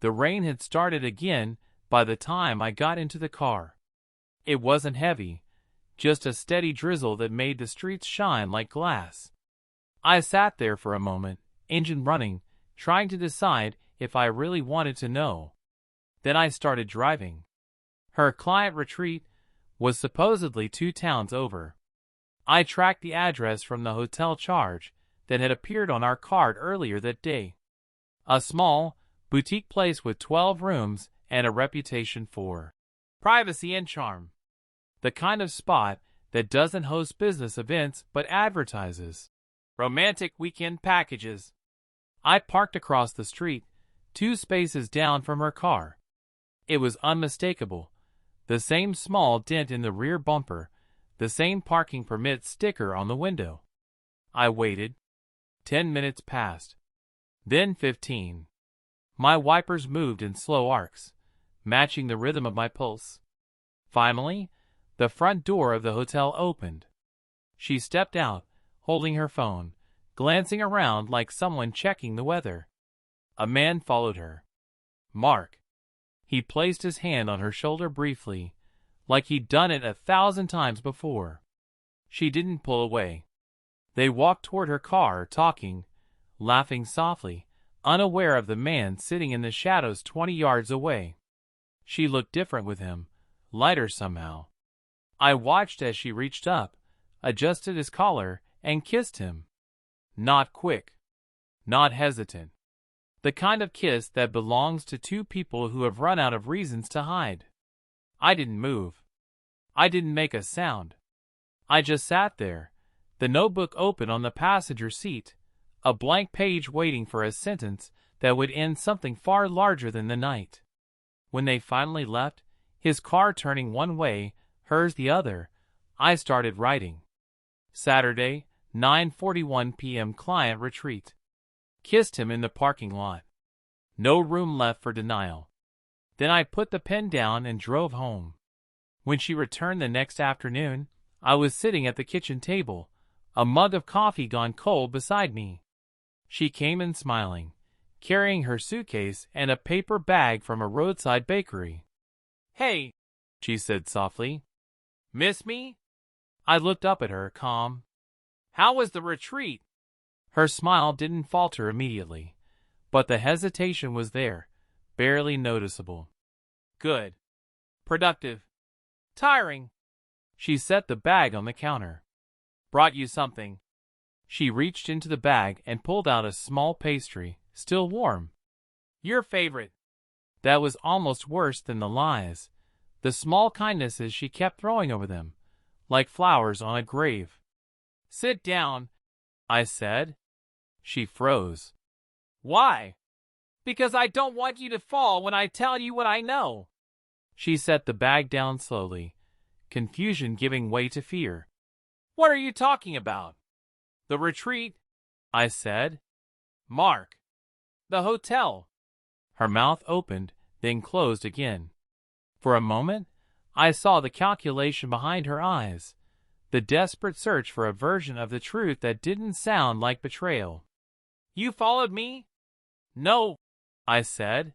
The rain had started again by the time I got into the car. It wasn't heavy, just a steady drizzle that made the streets shine like glass. I sat there for a moment, engine running, trying to decide if I really wanted to know. Then I started driving. Her client retreat was supposedly 2 towns over. I tracked the address from the hotel charge that had appeared on our card earlier that day. A small, boutique place with 12 rooms and a reputation for privacy and charm. The kind of spot that doesn't host business events but advertises romantic weekend packages. I parked across the street, 2 spaces down from her car. It was unmistakable. The same small dent in the rear bumper, the same parking permit sticker on the window. I waited. 10 minutes passed. Then 15. My wipers moved in slow arcs, matching the rhythm of my pulse. Finally, the front door of the hotel opened. She stepped out, holding her phone, glancing around like someone checking the weather. A man followed her. Mark. He placed his hand on her shoulder briefly, like he'd done it 1,000 times before. She didn't pull away. They walked toward her car, talking, laughing softly, unaware of the man sitting in the shadows 20 yards away. She looked different with him, lighter somehow. I watched as she reached up, adjusted his collar, and kissed him. Not quick. Not hesitant. The kind of kiss that belongs to 2 people who have run out of reasons to hide. I didn't move. I didn't make a sound. I just sat there, the notebook open on the passenger seat, a blank page waiting for a sentence that would end something far larger than the night. When they finally left, his car turning one way, hers the other, I started writing. Saturday, 9:41 p.m. client retreat. Kissed him in the parking lot. No room left for denial. Then I put the pen down and drove home. When she returned the next afternoon, I was sitting at the kitchen table, a mug of coffee gone cold beside me. She came in smiling, carrying her suitcase and a paper bag from a roadside bakery. "Hey," she said softly. "Miss me?" I looked up at her, calm. "How was the retreat?" Her smile didn't falter immediately, but the hesitation was there, barely noticeable. "Good. Productive. Tiring." She set the bag on the counter. "Brought you something." She reached into the bag and pulled out a small pastry, still warm. "Your favorite." That was almost worse than the lies, the small kindnesses she kept throwing over them, like flowers on a grave. "Sit down," I said. She froze. "Why?" "Because I don't want you to fall when I tell you what I know." She set the bag down slowly, confusion giving way to fear. "What are you talking about?" "The retreat," I said. "Mark." "The hotel." Her mouth opened, then closed again. For a moment, I saw the calculation behind her eyes, the desperate search for a version of the truth that didn't sound like betrayal. "You followed me?" "No," I said.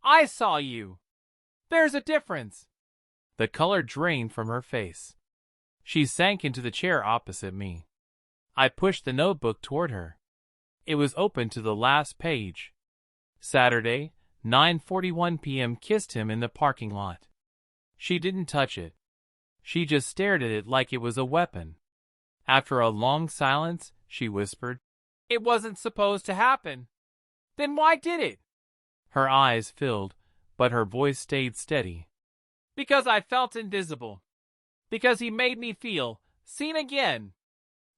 "I saw you. There's a difference." The color drained from her face. She sank into the chair opposite me. I pushed the notebook toward her. It was open to the last page. Saturday, 9:41 p.m. Kissed him in the parking lot. She didn't touch it. She just stared at it like it was a weapon. After a long silence, she whispered, "It wasn't supposed to happen." "Then why did it?" Her eyes filled, but her voice stayed steady. "Because I felt invisible. Because he made me feel seen again.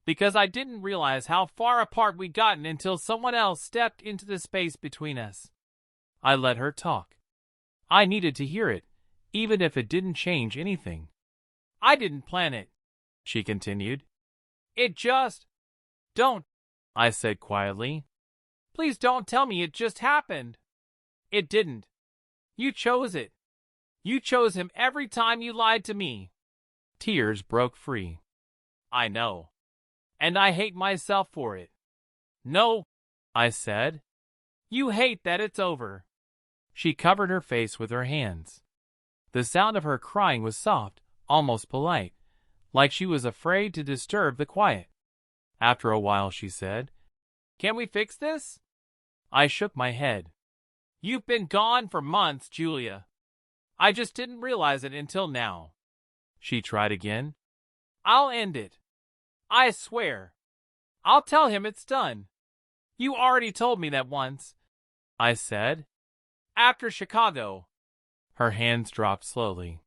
Because I didn't realize how far apart we'd gotten until someone else stepped into the space between us." I let her talk. I needed to hear it, even if it didn't change anything. "I didn't plan it," she continued. "It just... Don't," I said quietly. "Please don't tell me it just happened." "It didn't. You chose it. You chose him every time you lied to me." Tears broke free. "I know. And I hate myself for it." "No," I said. "You hate that it's over." She covered her face with her hands. The sound of her crying was soft, almost polite, like she was afraid to disturb the quiet. After a while she said, "Can we fix this?" I shook my head. "You've been gone for months, Julia. I just didn't realize it until now." She tried again. "I'll end it. I swear. I'll tell him it's done. You already told me that once," I said. "After Chicago." Her hands dropped slowly.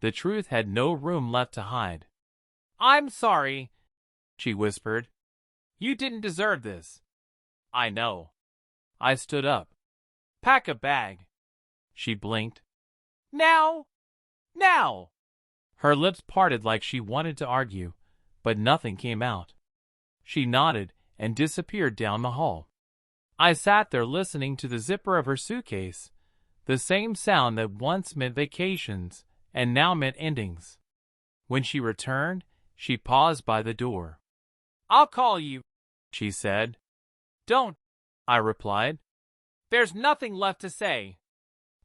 The truth had no room left to hide. "I'm sorry," she whispered. "You didn't deserve this." "I know." I stood up. "Pack a bag." She blinked. "Now! Now!" Her lips parted like she wanted to argue, but nothing came out. She nodded and disappeared down the hall. I sat there listening to the zipper of her suitcase, the same sound that once meant vacations and now meant endings. When she returned, she paused by the door. "I'll call you," she said. "Don't," I replied. "There's nothing left to say."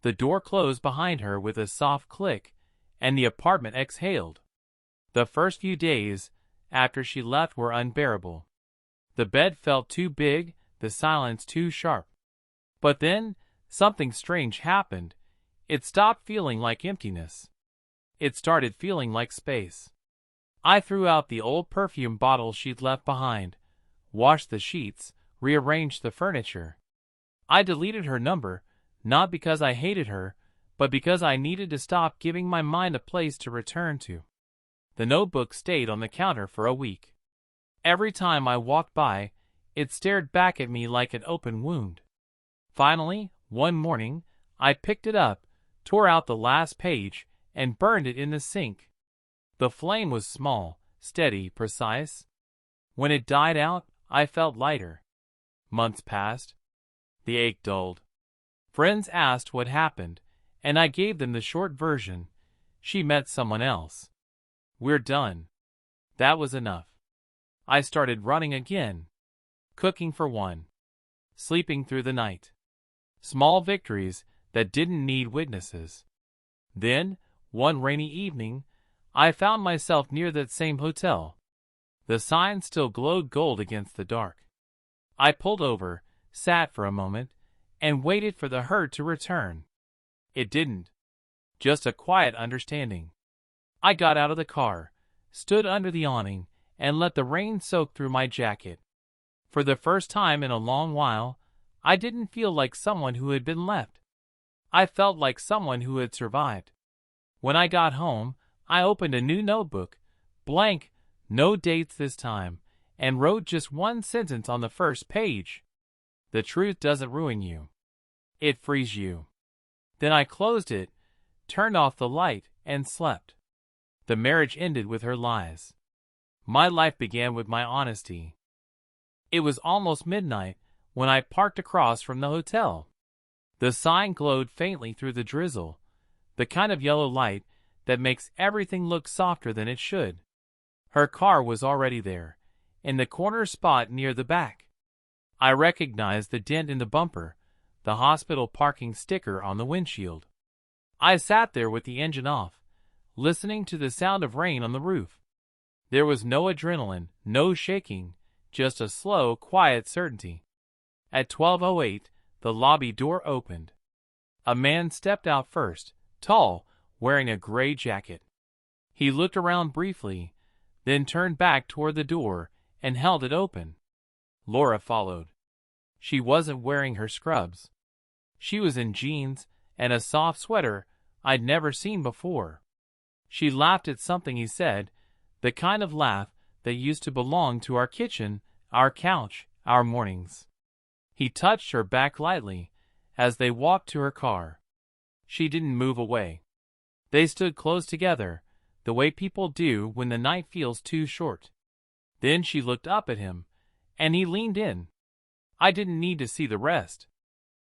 The door closed behind her with a soft click, and the apartment exhaled. The first few days after she left were unbearable. The bed felt too big, the silence too sharp. But then, something strange happened. It stopped feeling like emptiness. It started feeling like space. I threw out the old perfume bottles she'd left behind, washed the sheets, rearranged the furniture. I deleted her number, not because I hated her, but because I needed to stop giving my mind a place to return to. The notebook stayed on the counter for a week. Every time I walked by, it stared back at me like an open wound. Finally, one morning, I picked it up, tore out the last page, and burned it in the sink. The flame was small, steady, precise. When it died out, I felt lighter. Months passed. The ache dulled. Friends asked what happened, and I gave them the short version. She met someone else. We're done. That was enough. I started running again. Cooking for one. Sleeping through the night. Small victories that didn't need witnesses. Then, one rainy evening, I found myself near that same hotel. The sign still glowed gold against the dark. I pulled over, sat for a moment, and waited for the hurt to return. It didn't. Just a quiet understanding. I got out of the car, stood under the awning, and let the rain soak through my jacket. For the first time in a long while, I didn't feel like someone who had been left. I felt like someone who had survived. When I got home, I opened a new notebook, blank, no dates this time, and wrote just one sentence on the first page. The truth doesn't ruin you. It frees you. Then I closed it, turned off the light, and slept. The marriage ended with her lies. My life began with my honesty. It was almost midnight when I parked across from the hotel. The sign glowed faintly through the drizzle, the kind of yellow light that makes everything look softer than it should. Her car was already there, in the corner spot near the back. I recognized the dent in the bumper, the hospital parking sticker on the windshield. I sat there with the engine off, listening to the sound of rain on the roof. There was no adrenaline, no shaking, just a slow, quiet certainty. At 12:08, the lobby door opened. A man stepped out first, tall, wearing a gray jacket. He looked around briefly, then turned back toward the door and held it open. Laura followed. She wasn't wearing her scrubs. She was in jeans and a soft sweater I'd never seen before. She laughed at something he said, the kind of laugh that used to belong to our kitchen, our couch, our mornings. He touched her back lightly as they walked to her car. She didn't move away. They stood close together, the way people do when the night feels too short. Then she looked up at him, and he leaned in. I didn't need to see the rest.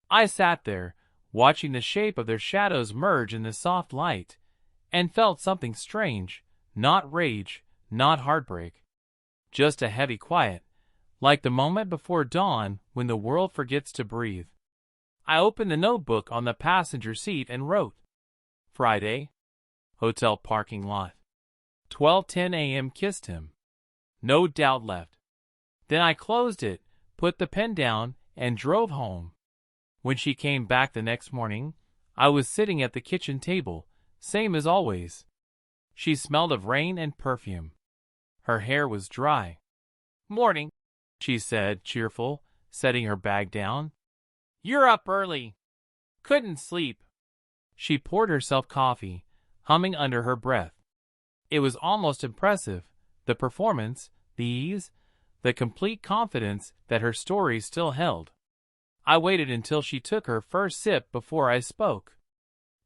I sat there, watching the shape of their shadows merge in the soft light, and felt something strange, not rage, not heartbreak. Just a heavy quiet, like the moment before dawn when the world forgets to breathe. I opened the notebook on the passenger seat and wrote, Friday, hotel parking lot. 12:10 a.m. Kissed him. No doubt left. Then I closed it, put the pen down, and drove home. When she came back the next morning, I was sitting at the kitchen table, same as always. She smelled of rain and perfume. Her hair was dry. Morning, she said, cheerful, setting her bag down. You're up early. Couldn't sleep. She poured herself coffee, humming under her breath. It was almost impressive, the performance, the ease, the complete confidence that her story still held. I waited until she took her first sip before I spoke.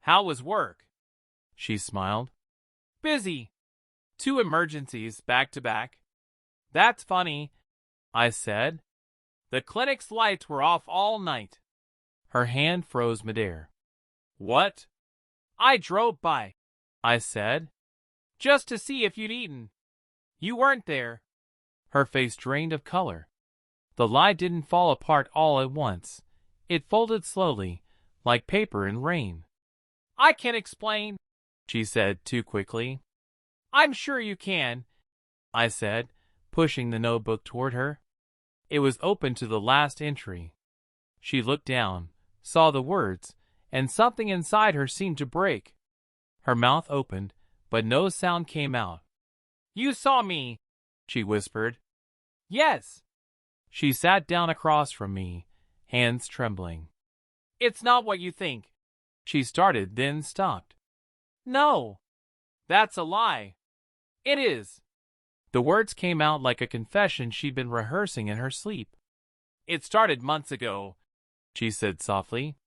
How was work? She smiled. Busy. 2 emergencies back to back. That's funny, I said. The clinic's lights were off all night. Her hand froze midair. What? I drove by, I said, just to see if you'd eaten. You weren't there. Her face drained of color. The lie didn't fall apart all at once. It folded slowly, like paper in rain. I can explain, she said too quickly. I'm sure you can, I said, pushing the notebook toward her. It was open to the last entry. She looked down, saw the words, and something inside her seemed to break. Her mouth opened, but no sound came out. You saw me, she whispered. Yes. She sat down across from me, hands trembling. It's not what you think. She started, then stopped. No. That's a lie. It is. The words came out like a confession she'd been rehearsing in her sleep. It started months ago, she said softly.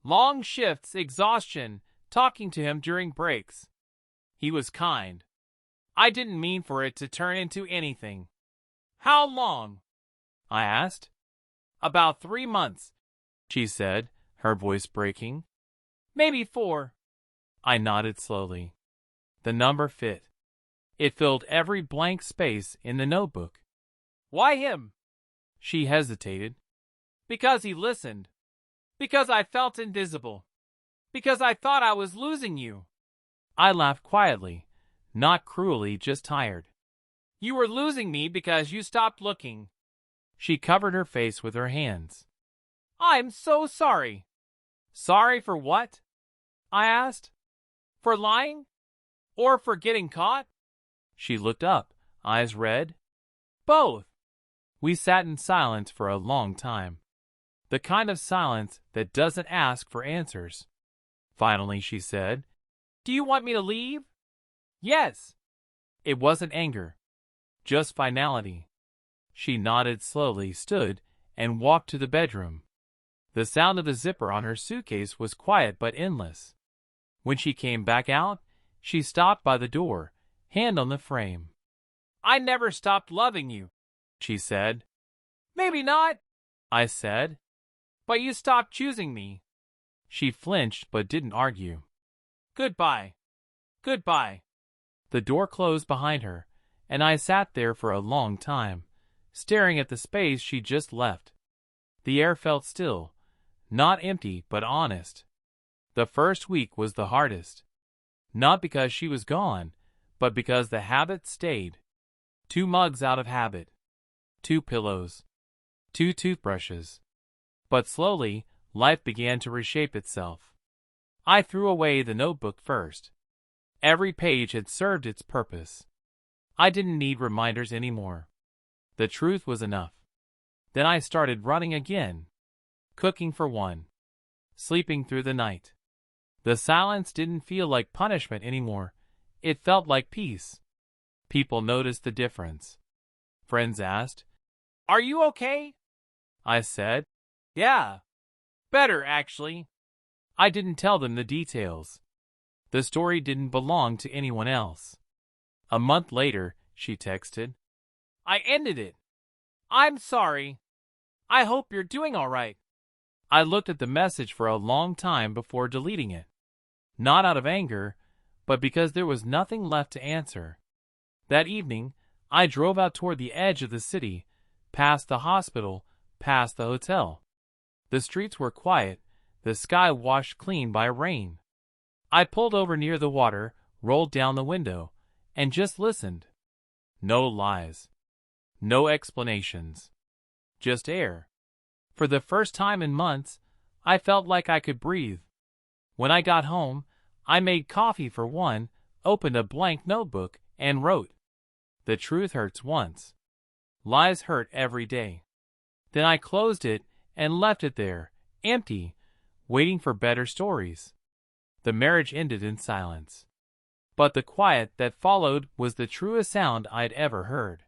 Long shifts, exhaustion, talking to him during breaks. He was kind. I didn't mean for it to turn into anything. How long? I asked. About 3 months, she said, her voice breaking. Maybe 4. I nodded slowly. The number fit. It filled every blank space in the notebook. Why him? She hesitated. Because he listened. Because I felt invisible. Because I thought I was losing you. I laughed quietly, not cruelly, just tired. You were losing me because you stopped looking. She covered her face with her hands. I'm so sorry. Sorry for what? I asked. For lying? Or for getting caught? She looked up, eyes red. Both. We sat in silence for a long time. The kind of silence that doesn't ask for answers. Finally, she said, Do you want me to leave? Yes. It wasn't anger, just finality. She nodded slowly, stood, and walked to the bedroom. The sound of the zipper on her suitcase was quiet but endless. When she came back out, she stopped by the door, hand on the frame. I never stopped loving you, she said. Maybe not, I said. But you stopped choosing me. She flinched but didn't argue. Goodbye. Goodbye. The door closed behind her, and I sat there for a long time, staring at the space she just left. The air felt still, not empty but honest. The first week was the hardest. Not because she was gone, but because the habit stayed. 2 mugs out of habit. 2 pillows. 2 toothbrushes. But slowly, life began to reshape itself. I threw away the notebook first. Every page had served its purpose. I didn't need reminders anymore. The truth was enough. Then I started running again. Cooking for one. Sleeping through the night. The silence didn't feel like punishment anymore. It felt like peace. People noticed the difference. Friends asked, Are you okay? I said, Yeah. Better, actually. I didn't tell them the details. The story didn't belong to anyone else. A month later, she texted, I ended it. I'm sorry. I hope you're doing all right. I looked at the message for a long time before deleting it. Not out of anger, but because there was nothing left to answer. That evening, I drove out toward the edge of the city, past the hospital, past the hotel. The streets were quiet, the sky washed clean by rain. I pulled over near the water, rolled down the window, and just listened. No lies. No explanations. Just air. For the first time in months, I felt like I could breathe. When I got home, I made coffee for one, opened a blank notebook, and wrote, "The truth hurts once. Lies hurt every day." Then I closed it and left it there, empty, waiting for better stories. The marriage ended in silence. But the quiet that followed was the truest sound I'd ever heard.